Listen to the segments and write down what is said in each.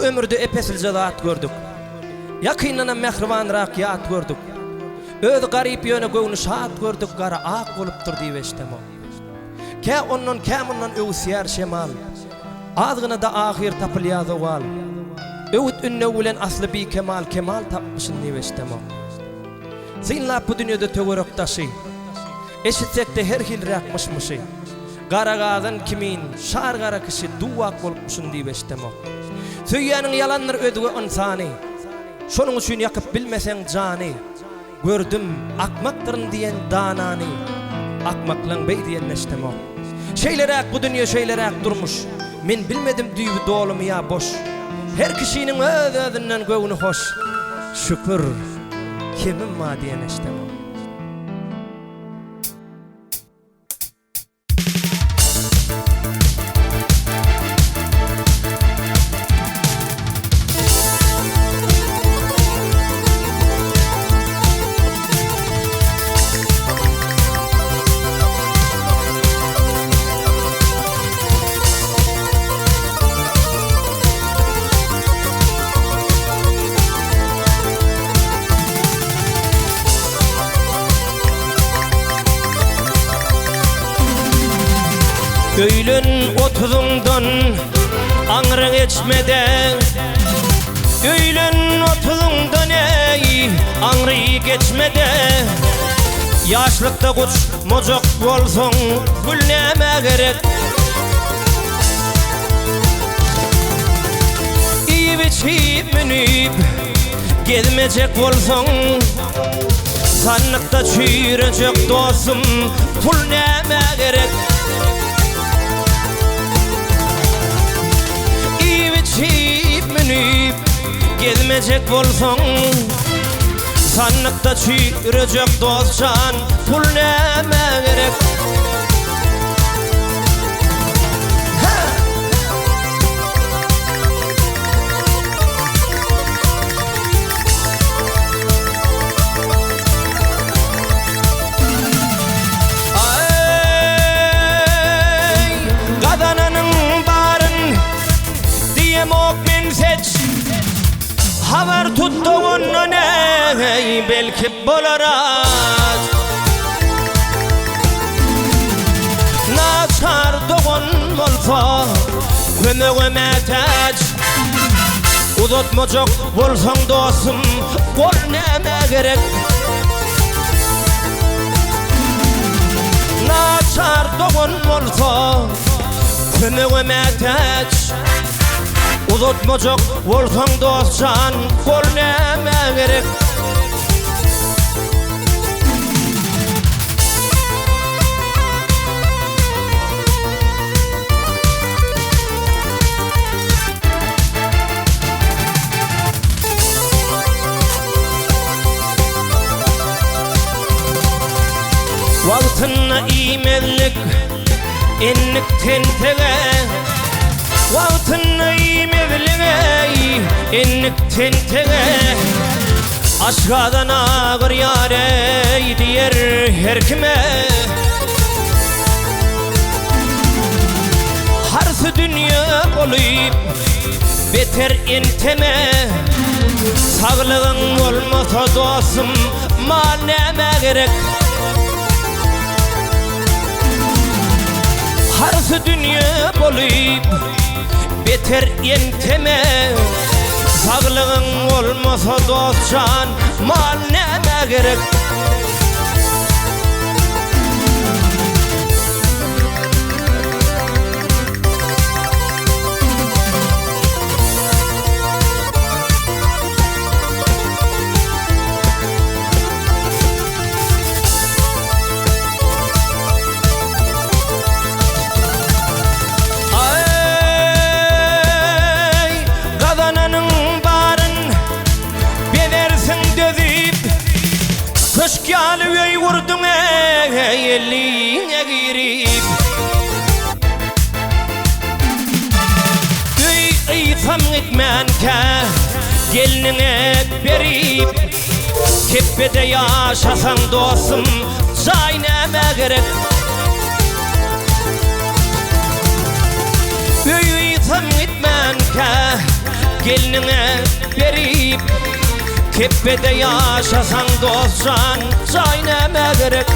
Bu ömürde epesilce zat gördük. Yakynana mehribanrak yat gördük. Öz garip yöne göwünü şat gördük, gara ak bolupdyr diýip eşdemo. Kä ondan öwsýär şemal. Azgyna da ahir tapylýar wal. Öwüt ünne bilen asly bi kemal tapmışyn diýip eşdemo. Synlap bu dünýede töwerek taşy. Eşitsek de her hil rakmışmışy. Gara gadan kimin şar gara kişi duwak bolupmuşyn diýip eşdemo. Söýýäniň yalanlar ödüge insany. Şonuň üçin ýakyp bilmeseň jany. Gördüm akmaktırın diyen danani, akmaklan bey diyen neştemo. Şeylerek bu dünya şeylerek durmuş. Men bilmedim düýbi dolumy ya boş. Her kişinin öz-özünden göwüni hoş. Şükür kimim ma diyen neştemo. Öýlen otuzundan aňra geçmede, öýlen otuzundan ey aňry geçmede. Ýaşlykda guç mojok bolsaň gülnäme gerek. Iýip içip minip gezmejek bolsaň, sanlykda çüýrejek dostum pul näme gerek. Minip gezmejek bolsaň, sanlykda çüýrejek dostcan pul näme gerek. Haber tuttu ondan ey belki bolarak. Naçar doğun bolsa kömegime taç. Uzatmacak bolsaň dostum bol näme gerek. Naçar doğun bolsa kömegime taç. Uzatmacak bolsaň dostcan bol näme gerek. Wagtyna iýmezlik enlik tentege. Wagtyna iýmezlik enlik tentege. Aşgadan ağır yâre diýer her kime. Harsy dünýä bolyp beter enteme. Saglygyň bolmasa dostum mal näme gerek. Harsy dünýä bolyp beter enteme. Saglygyň bolmasa dostcan mal näme gerek. Köşkýaly öý gurdum ey elliňe girip. Öý ýytam etmänkä geliniňe berip. Kepede ýaşasaň dostum jaý näme gerek. Öý ýytam etmänkä gelinine berip Keppede yaşasan dostcan Çay neme gerek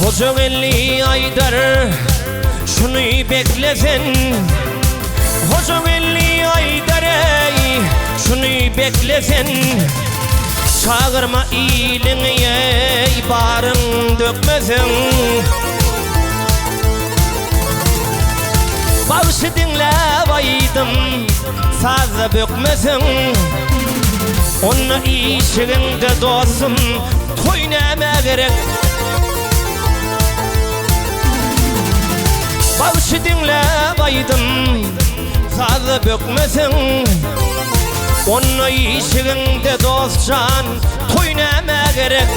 Koca 50 aydır şunu beklesen Koca 50 aydır şunu beklesen Çağırma iyiliği barın dökmesen Bağışı dinle baydım sazı bökmesen Onun işiginde dostum toy neme gerek Bağışı dinle baydım sazı bökmesen Onun işiginde dostcan toy neme gerek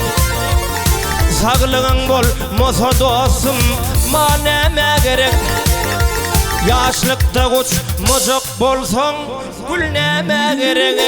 Sağlığın bol mosa dostum ma neme gerek Yaşlıkta koç mocuk bolsan gül neme gerek